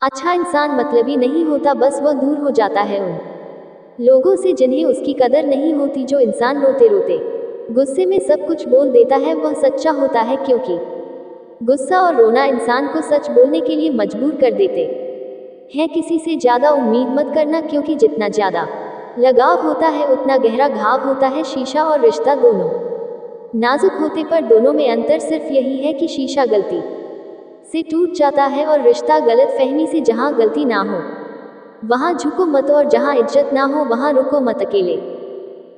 अच्छा इंसान मतलबी नहीं होता, बस वह दूर हो जाता है उन लोगों से जिन्हें उसकी कदर नहीं होती। जो इंसान रोते रोते गुस्से में सब कुछ बोल देता है वह सच्चा होता है, क्योंकि गुस्सा और रोना इंसान को सच बोलने के लिए मजबूर कर देते हैं। किसी से ज्यादा उम्मीद मत करना, क्योंकि जितना ज्यादा लगाव होता है उतना गहरा घाव होता है। शीशा और रिश्ता दोनों नाजुक होते, पर दोनों में अंतर सिर्फ यही है कि शीशा गलती से टूट जाता है और रिश्ता गलत फहमी से। जहां गलती ना हो वहां झुको मत, और जहां इज्जत ना हो वहां रुको मत। अकेले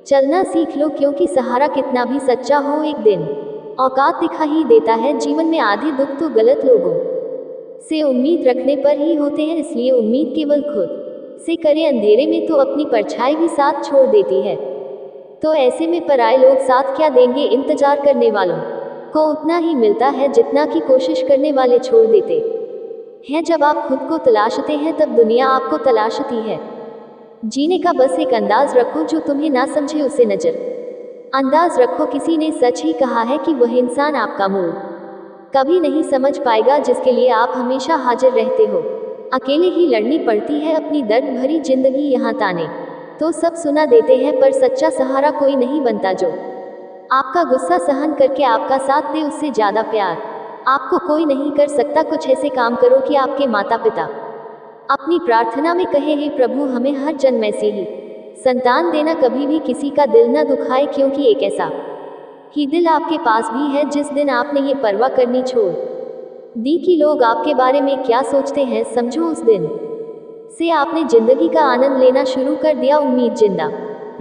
चलना सीख लो, क्योंकि सहारा कितना भी सच्चा हो एक दिन औकात दिखा ही देता है। जीवन में आधे दुख तो गलत लोगों से उम्मीद रखने पर ही होते हैं, इसलिए उम्मीद केवल खुद से करें। अंधेरे में तो अपनी परछाई भी साथ छोड़ देती है, तो ऐसे में पराए लोग साथ क्या देंगे। इंतजार करने वालों को उतना ही मिलता है जितना की कोशिश करने वाले छोड़ देते हैं। जब आप खुद को तलाशते हैं तब दुनिया आपको तलाशती है। जीने का बस एक अंदाज रखो, जो तुम्हें ना समझे उसे नजर अंदाज रखो। किसी ने सच ही कहा है कि वह इंसान आपका मूड कभी नहीं समझ पाएगा जिसके लिए आप हमेशा हाजिर रहते हो। अकेले ही लड़नी पड़ती है अपनी दर्द भरी जिंदगी। यहाँ ताने तो सब सुना देते हैं, पर सच्चा सहारा कोई नहीं बनता। जो आपका गुस्सा सहन करके आपका साथ दे, उससे ज्यादा प्यार आपको कोई नहीं कर सकता। कुछ ऐसे काम करो कि आपके माता पिता अपनी प्रार्थना में कहे, हे प्रभु हमें हर जन्म ऐसे ही संतान देना, कभी भी किसी का दिल न दुखाए। क्योंकि एक ऐसा ही दिल आपके पास भी है जिस दिन आपने ये परवाह करनी छोड़ दी कि लोग आपके बारे में क्या सोचते हैं। समझो उस दिन से आपने जिंदगी का आनंद लेना शुरू कर दिया। उम्मीद जिंदा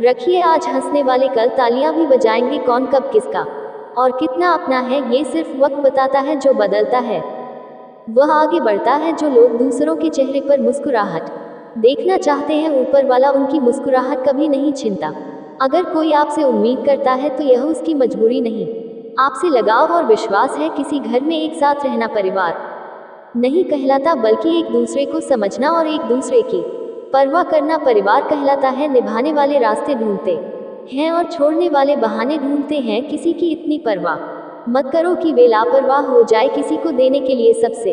रखिए, आज हंसने वाले कल तालियां भी बजाएंगे। कौन कब किसका और कितना अपना है ये सिर्फ वक्त बताता है। जो बदलता है वह आगे बढ़ता है। जो लोग दूसरों के चेहरे पर मुस्कुराहट देखना चाहते हैं, ऊपर वाला उनकी मुस्कुराहट कभी नहीं छीनता। अगर कोई आपसे उम्मीद करता है तो यह उसकी मजबूरी नहीं, आपसे लगाव और विश्वास है। किसी घर में एक साथ रहना परिवार नहीं कहलाता, बल्कि एक दूसरे को समझना और एक दूसरे की परवाह करना परिवार कहलाता है। निभाने वाले रास्ते ढूंढते हैं और छोड़ने वाले बहाने ढूंढते हैं। किसी की इतनी परवाह मत करो कि वे लापरवाह हो जाए। किसी को देने के लिए सबसे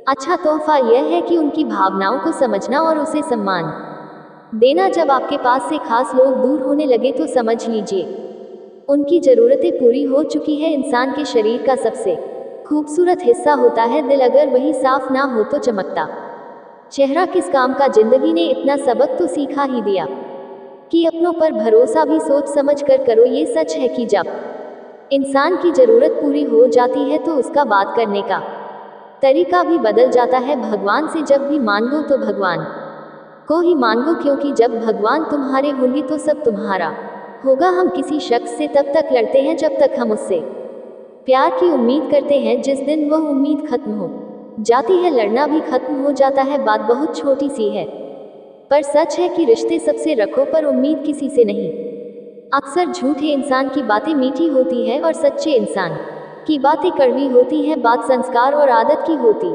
अच्छा तोहफा यह है कि उनकी भावनाओं को समझना और उसे सम्मान देना। जब आपके पास से खास लोग दूर होने लगे तो समझ लीजिए उनकी ज़रूरतें पूरी हो चुकी है। इंसान के शरीर का सबसे खूबसूरत हिस्सा होता है दिल, अगर वही साफ ना हो तो चमकता चेहरा किस काम का। जिंदगी ने इतना सबक तो सिखा ही दिया कि अपनों पर भरोसा भी सोच समझ कर करो। ये सच है कि जब इंसान की ज़रूरत पूरी हो जाती है तो उसका बात करने का तरीका भी बदल जाता है। भगवान से जब भी मांगो तो भगवान को ही मांगो, क्योंकि जब भगवान तुम्हारे होंगे तो सब तुम्हारा होगा। हम किसी शख्स से तब तक लड़ते हैं जब तक हम उससे प्यार की उम्मीद करते हैं। जिस दिन वह उम्मीद खत्म हो जाती है, लड़ना भी खत्म हो जाता है। बात बहुत छोटी सी है, पर सच है कि रिश्ते सबसे रखो, पर उम्मीद किसी से नहीं। अक्सर झूठे इंसान की बातें मीठी होती है और सच्चे इंसान की बातें कड़वी होती है। बात संस्कार और आदत की होती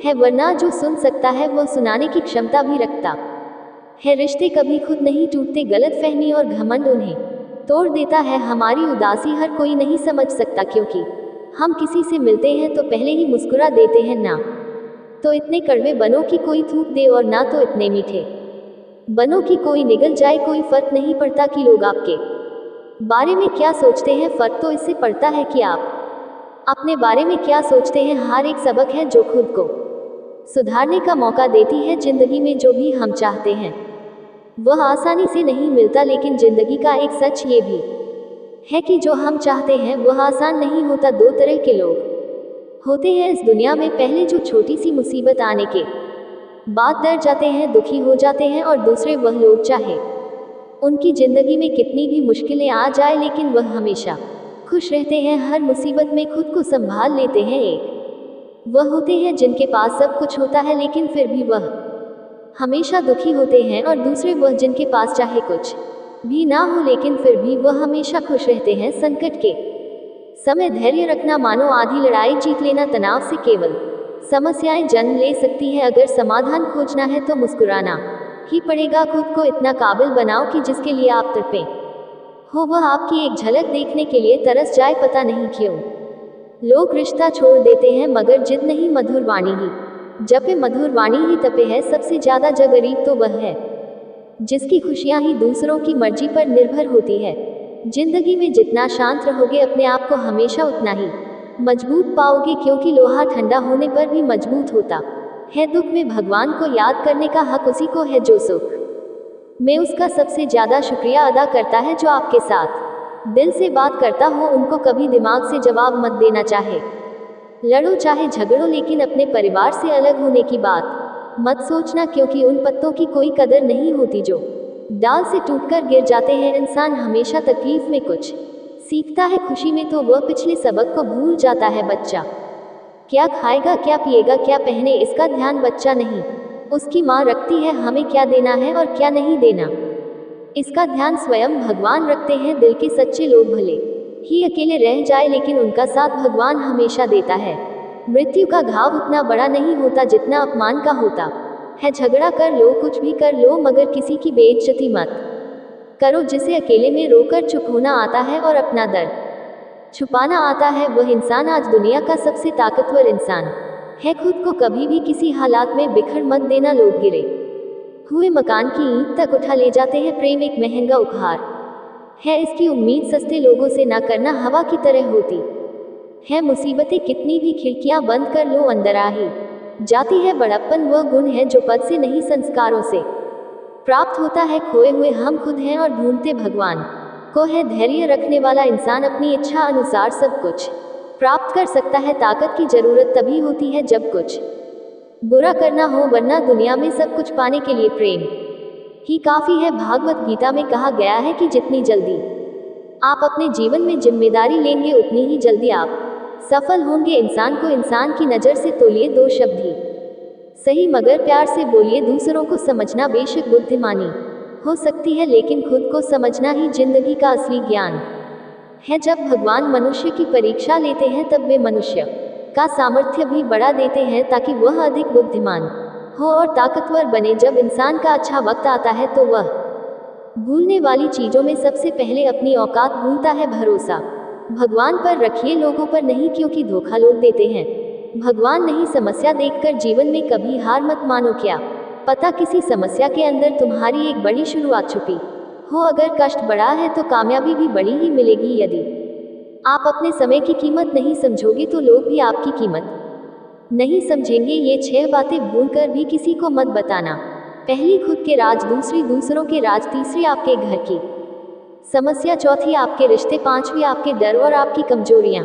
है, वरना जो सुन सकता है वह सुनाने की क्षमता भी रखता है। रिश्ते कभी खुद नहीं टूटते, गलत फहमी और घमंड उन्हें तोड़ देता है। हमारी उदासी हर कोई नहीं समझ सकता, क्योंकि हम किसी से मिलते हैं तो पहले ही मुस्कुरा देते हैं। ना तो इतने कड़वे बनो कि कोई थूक दे, और ना तो इतने मीठे बनो कि कोई निगल जाए। कोई फर्क नहीं पड़ता कि लोग आपके बारे में क्या सोचते हैं, फर्क तो इससे पड़ता है कि आप अपने बारे में क्या सोचते हैं। हर एक सबक है जो खुद को सुधारने का मौका देती है। जिंदगी में जो भी हम चाहते हैं वह आसानी से नहीं मिलता, लेकिन जिंदगी का एक सच ये भी है कि जो हम चाहते हैं वह आसान नहीं होता। दो तरह के लोग होते हैं इस दुनिया में, पहले जो छोटी सी मुसीबत आने के बाद डर जाते हैं, दुखी हो जाते हैं, और दूसरे वह लोग चाहे उनकी जिंदगी में कितनी भी मुश्किलें आ जाए लेकिन वह हमेशा खुश रहते हैं, हर मुसीबत में खुद को संभाल लेते हैं। एक वह होते हैं जिनके पास सब कुछ होता है लेकिन फिर भी वह हमेशा दुखी होते हैं, और दूसरे वह जिनके पास चाहे कुछ भी ना हो लेकिन फिर भी वह हमेशा खुश रहते हैं। संकट के समय धैर्य रखना मानो आधी लड़ाई जीत लेना। तनाव से केवल समस्याएं जन्म ले सकती है, अगर समाधान खोजना है तो मुस्कुराना ही पड़ेगा। खुद को इतना काबिल बनाओ कि जिसके लिए आप तड़पे हो वह आपकी एक झलक देखने के लिए तरस जाए। पता नहीं क्यों लोग रिश्ता छोड़ देते हैं, मगर जिद नहीं, मधुर वाणी ही जपे मधुर वाणी ही तपे है, सबसे ज्यादा जो गरीब तो वह है जिसकी खुशियां ही दूसरों की मर्जी पर निर्भर होती है। जिंदगी में जितना शांत रहोगे अपने आप को हमेशा उतना ही मजबूत पाओगे, क्योंकि लोहा ठंडा होने पर भी मजबूत होता है। दुख में भगवान को याद करने का हक उसी को है जो सुख में उसका सबसे ज्यादा शुक्रिया अदा करता है। जो आपके साथ दिल से बात करता हो उनको कभी दिमाग से जवाब मत देना। चाहे लड़ो चाहे झगड़ो, लेकिन अपने परिवार से अलग होने की बात मत सोचना, क्योंकि उन पत्तों की कोई कदर नहीं होती जो डाल से टूटकर गिर जाते हैं। इंसान हमेशा तकलीफ में कुछ सीखता है, खुशी में तो वह पिछले सबक को भूल जाता है। बच्चा क्या खाएगा, क्या पिएगा, क्या पहने, इसका ध्यान बच्चा नहीं उसकी माँ रखती है। हमें क्या देना है और क्या नहीं देना, इसका ध्यान स्वयं भगवान रखते हैं। दिल के सच्चे लोग भले ही अकेले रह जाए, लेकिन उनका साथ भगवान हमेशा देता है। मृत्यु का घाव उतना बड़ा नहीं होता जितना अपमान का होता है। झगड़ा कर लो, कुछ भी कर लो, मगर किसी की बेइज्जती मत करो। जिसे अकेले में रोकर चुप होना आता है और अपना दर्द छुपाना आता है, वह इंसान आज दुनिया का सबसे ताकतवर इंसान है। खुद को कभी भी किसी हालात में बिखर मत देना। लोग गिरे हुए मकान की ईंट तक उठा ले जाते हैं। प्रेम एक महंगा उपहार है, इसकी उम्मीद सस्ते लोगों से ना करना। हवा की तरह होती है मुसीबतें, कितनी भी खिड़कियां बंद कर लो अंदर आ ही जाती है। बड़प्पन वह गुण है जो पद से नहीं संस्कारों से प्राप्त होता है। खोए हुए हम खुद हैं और ढूंढते भगवान को है। धैर्य रखने वाला इंसान अपनी इच्छा अनुसार सब कुछ प्राप्त कर सकता है। ताकत की जरूरत तभी होती है जब कुछ बुरा करना हो, वरना दुनिया में सब कुछ पाने के लिए प्रेम ही काफी है। भागवत गीता में कहा गया है कि जितनी जल्दी आप अपने जीवन में जिम्मेदारी लेंगे उतनी ही जल्दी आप सफल होंगे। इंसान को इंसान की नज़र से तोलिए, दो शब्द ही सही मगर प्यार से बोलिए। दूसरों को समझना बेशक बुद्धिमानी हो सकती है, लेकिन खुद को समझना ही जिंदगी का असली ज्ञान है। जब भगवान मनुष्य की परीक्षा लेते हैं तब वे मनुष्य का सामर्थ्य भी बढ़ा देते हैं, ताकि वह अधिक बुद्धिमान हो और ताकतवर बने। जब इंसान का अच्छा वक्त आता है तो वह भूलने वाली चीजों में सबसे पहले अपनी औकात भूलता है। भरोसा भगवान पर रखिए, लोगों पर नहीं, क्योंकि धोखा लोग देते हैं, भगवान नहीं। समस्या देखकर जीवन में कभी हार मत मानो। क्या पता किसी समस्या के अंदर तुम्हारी एक बड़ी शुरुआत छुपी हो। अगर कष्ट बड़ा है तो कामयाबी भी बड़ी ही मिलेगी। यदि आप अपने समय की कीमत नहीं समझोगे तो लोग भी आपकी कीमत नहीं समझेंगे। ये 6 बातें भूलकर भी किसी को मत बताना। पहली खुद के राज, दूसरी दूसरों के राज, तीसरी आपके घर की समस्या, चौथी आपके रिश्ते, पांचवी आपके डर और आपकी कमजोरियां,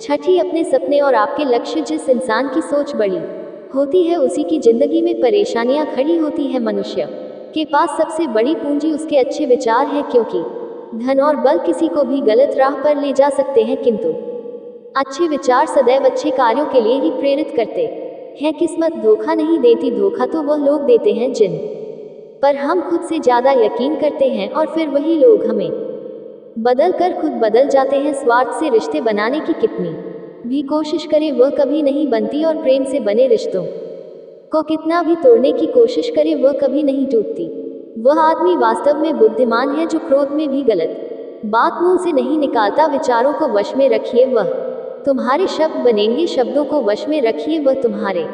छठी अपने सपने और आपके लक्ष्य। जिस इंसान की सोच बड़ी होती है उसी की जिंदगी में परेशानियां खड़ी होती है। मनुष्य के पास सबसे बड़ी पूंजी उसके अच्छे विचार हैं, क्योंकि धन और बल किसी को भी गलत राह पर ले जा सकते हैं, किंतु अच्छे विचार सदैव अच्छे कार्यों के लिए ही प्रेरित करते हैं। किस्मत धोखा नहीं देती, धोखा तो वह लोग देते हैं जिन पर हम खुद से ज्यादा यकीन करते हैं, और फिर वही लोग हमें बदल कर खुद बदल जाते हैं। स्वार्थ से रिश्ते बनाने की कितनी भी कोशिश करे वह कभी नहीं बनती, और प्रेम से बने रिश्तों को कितना भी तोड़ने की कोशिश करे वह कभी नहीं टूटती। वह आदमी वास्तव में बुद्धिमान है जो क्रोध में भी गलत बात मुंह से नहीं निकालता। विचारों को वश में रखिए, वह तुम्हारे शब्द बनेंगे। शब्दों को वश में रखिए, वह तुम्हारे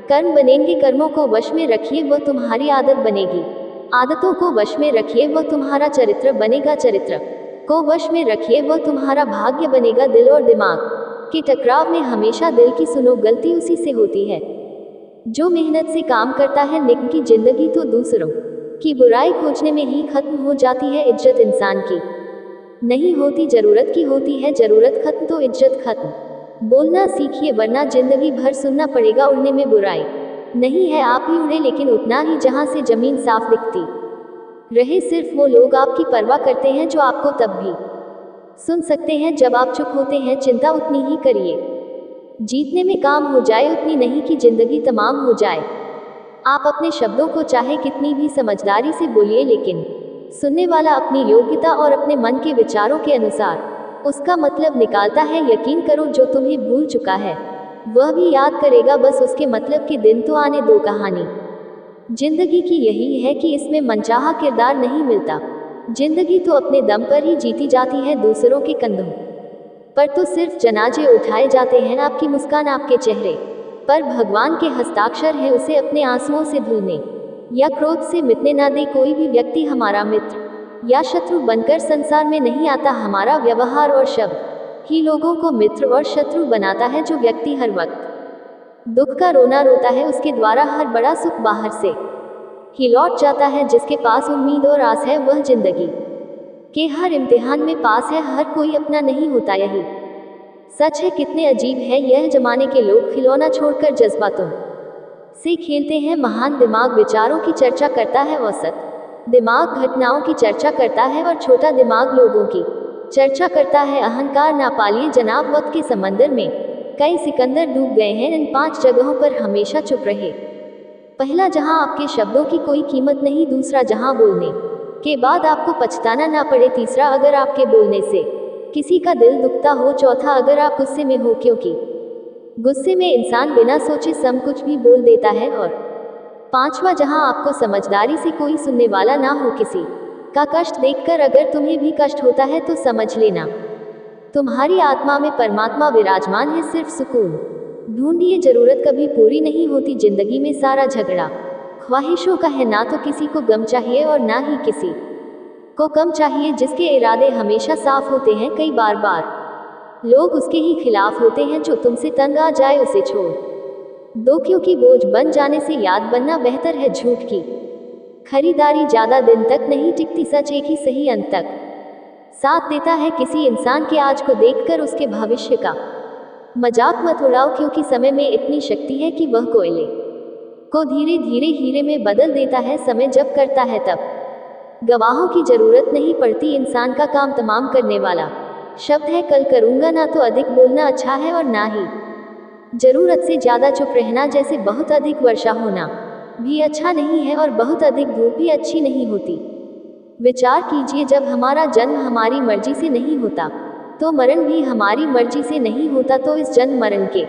कर्म बनेंगे। कर्मों को वश में रखिए, वह तुम्हारी आदत बनेगी। आदतों को वश में रखिए, वह तुम्हारा चरित्र बनेगा। चरित्र को वश में रखिए, वह तुम्हारा भाग्य बनेगा। दिल और दिमाग के टकराव में हमेशा दिल की सुनो, गलती उसी से होती है जो मेहनत से काम करता है। निक की जिंदगी तो दूसरों की बुराई खोजने में ही खत्म हो जाती है। इज्जत इंसान की नहीं होती, जरूरत की होती है। जरूरत खत्म तो इज्जत खत्म। बोलना सीखिए, वरना जिंदगी भर सुनना पड़ेगा। उड़ने में बुराई नहीं है, आप ही उड़े, लेकिन उतना ही जहां से जमीन साफ दिखती रहे। सिर्फ वो लोग आपकी परवाह करते हैं जो आपको तब भी सुन सकते हैं जब आप चुप होते हैं। चिंता उतनी ही करिए जीतने में काम हो जाए, उतनी नहीं कि जिंदगी तमाम हो जाए। आप अपने शब्दों को चाहे कितनी भी समझदारी से बोलिए, लेकिन सुनने वाला अपनी योग्यता और अपने मन के विचारों के अनुसार उसका मतलब निकालता है। यकीन करो, जो तुम्हें भूल चुका है वह भी याद करेगा। बस उसके मतलब के दिन तो आने दो। कहानी जिंदगी की यही है कि इसमें मनचाहा किरदार नहीं मिलता। जिंदगी तो अपने दम पर ही जीती जाती है। दूसरों के कंधों पर तो सिर्फ जनाजे उठाए जाते हैं। आपकी मुस्कान, आपके चेहरे पर भगवान के हस्ताक्षर है उसे अपने आंसुओं से धुलने या क्रोध से मिटने ना दे। कोई भी व्यक्ति हमारा मित्र या शत्रु बनकर संसार में नहीं आता। हमारा व्यवहार और शब्द ही लोगों को मित्र और शत्रु बनाता है। जो व्यक्ति हर वक्त दुख का रोना रोता है उसके द्वारा हर बड़ा सुख बाहर से ही लौट जाता है। जिसके पास उम्मीद और आस है वह जिंदगी के हर इम्तिहान में पास है। हर कोई अपना नहीं होता, यही सच है। कितने अजीब है यह जमाने के लोग, खिलौना छोड़कर जज्बातों से खेलते हैं। महान दिमाग विचारों की चर्चा करता है, औसत दिमाग घटनाओं की चर्चा करता है और छोटा दिमाग लोगों की चर्चा करता है। अहंकार ना पालिए जनाब, वक्त के समंदर में कई सिकंदर डूब गए हैं। इन 5 जगहों पर हमेशा चुप रहे। पहला, जहां आपके शब्दों की कोई कीमत नहीं। दूसरा, जहां बोलने के बाद आपको पछताना ना पड़े। तीसरा, अगर आपके बोलने से किसी का दिल दुखता हो। चौथा, अगर आप गुस्से में हो, क्योंकि गुस्से में इंसान बिना सोचे सब कुछ भी बोल देता है। और पांचवा, जहां आपको समझदारी से कोई सुनने वाला ना हो। किसी का कष्ट देखकर अगर तुम्हें भी कष्ट होता है तो समझ लेना तुम्हारी आत्मा में परमात्मा विराजमान है। सिर्फ सुकून ढूंढिए, जरूरत कभी पूरी नहीं होती। जिंदगी में सारा झगड़ा ख्वाहिशों का है। ना तो किसी को गम चाहिए और ना ही किसी को कम चाहिए। जिसके इरादे हमेशा साफ होते हैं, कई बार लोग उसके ही खिलाफ होते हैं। जो तुमसे तंग आ जाए उसे छोड़ दो, क्योंकि बोझ बन जाने से याद बनना बेहतर है। झूठ की खरीदारी ज्यादा दिन तक नहीं टिकती। सच एक ही सही अंत तक साथ देता है। किसी इंसान के आज को देखकर उसके भविष्य का मजाक मत उड़ाओ, क्योंकि समय में इतनी शक्ति है कि वह कोयले को धीरे धीरे हीरे में बदल देता है। समय जब करता है तब गवाहों की जरूरत नहीं पड़ती। इंसान का काम तमाम करने वाला शब्द है कल करूंगा। ना तो अधिक बोलना अच्छा है और ना ही जरूरत से ज्यादा चुप रहना। जैसे बहुत अधिक वर्षा होना भी अच्छा नहीं है और बहुत अधिक धूप भी अच्छी नहीं होती। विचार कीजिए, जब हमारा जन्म हमारी मर्जी से नहीं होता तो मरण भी हमारी मर्जी से नहीं होता। तो इस जन्म मरण के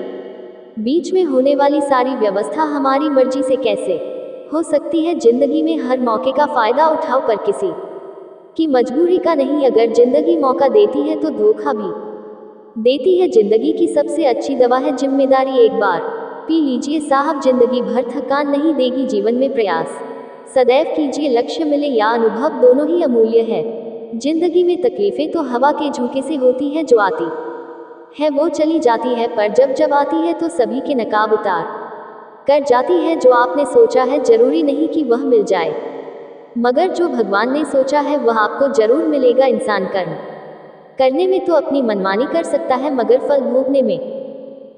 बीच में होने वाली सारी व्यवस्था हमारी मर्जी से कैसे हो सकती है। जिंदगी में हर मौके का फायदा उठाओ, पर किसी की मजबूरी का नहीं। अगर जिंदगी मौका देती है तो धोखा भी देती है। जिंदगी की सबसे अच्छी दवा है जिम्मेदारी। एक बार पी लीजिए साहब, जिंदगी भर थकान नहीं देगी। जीवन में प्रयास सदैव कीजिए, लक्ष्य मिले या अनुभव दोनों ही अमूल्य है। जिंदगी में तकलीफें तो हवा के झोंके से होती है। जो आती है वो चली जाती है, पर जब आती है तो सभी के नकाब उतार कर जाती है। जो आपने सोचा है जरूरी नहीं कि वह मिल जाए, मगर जो भगवान ने सोचा है वह आपको जरूर मिलेगा। इंसान कर्म करने में तो अपनी मनमानी कर सकता है, मगर फल भोगने में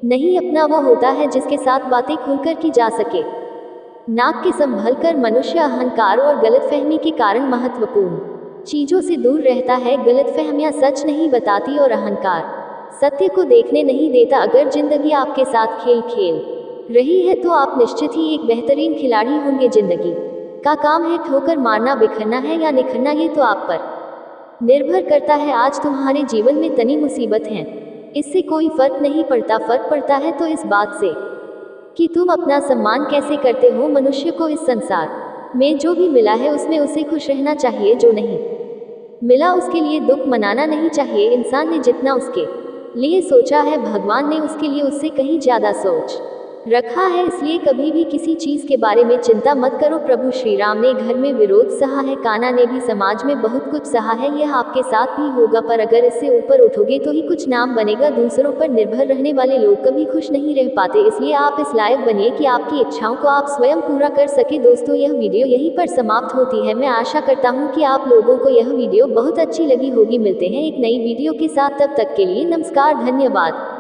नहीं। अपना वो होता है जिसके साथ बातें खुलकर की जा सके। नाक के संभल कर मनुष्य अहंकार और गलतफहमी के कारण महत्वपूर्ण चीजों से दूर रहता है। गलतफहमियां सच नहीं बताती और अहंकार सत्य को देखने नहीं देता। अगर जिंदगी आपके साथ खेल खेल रही है तो आप निश्चित ही एक बेहतरीन खिलाड़ी होंगे। जिंदगी का काम है ठोकर मारना, बिखरना है या निखरना, ये तो आप पर निर्भर करता है। आज तुम्हारे जीवन में तनी मुसीबत है, इससे कोई फर्क नहीं पड़ता। फर्क पड़ता है तो इस बात से कि तुम अपना सम्मान कैसे करते हो। मनुष्य को इस संसार में जो भी मिला है उसमें उसे खुश रहना चाहिए। जो नहीं मिला उसके लिए दुख मनाना नहीं चाहिए। इंसान ने जितना उसके लिए सोचा है, भगवान ने उसके लिए उससे कहीं ज्यादा सोच रखा है। इसलिए कभी भी किसी चीज के बारे में चिंता मत करो। प्रभु श्री राम ने घर में विरोध सहा है, कान्हा ने भी समाज में बहुत कुछ सहा है। यह आपके साथ भी होगा, पर अगर इससे ऊपर उठोगे तो ही कुछ नाम बनेगा। दूसरों पर निर्भर रहने वाले लोग कभी खुश नहीं रह पाते। इसलिए आप इस लायक बनिए कि आपकी इच्छाओं को आप स्वयं पूरा कर सके। दोस्तों, यह वीडियो यहीं पर समाप्त होती है। मैं आशा करता हूँ कि आप लोगों को यह वीडियो बहुत अच्छी लगी होगी। मिलते हैं एक नई वीडियो के साथ, तब तक के लिए नमस्कार, धन्यवाद।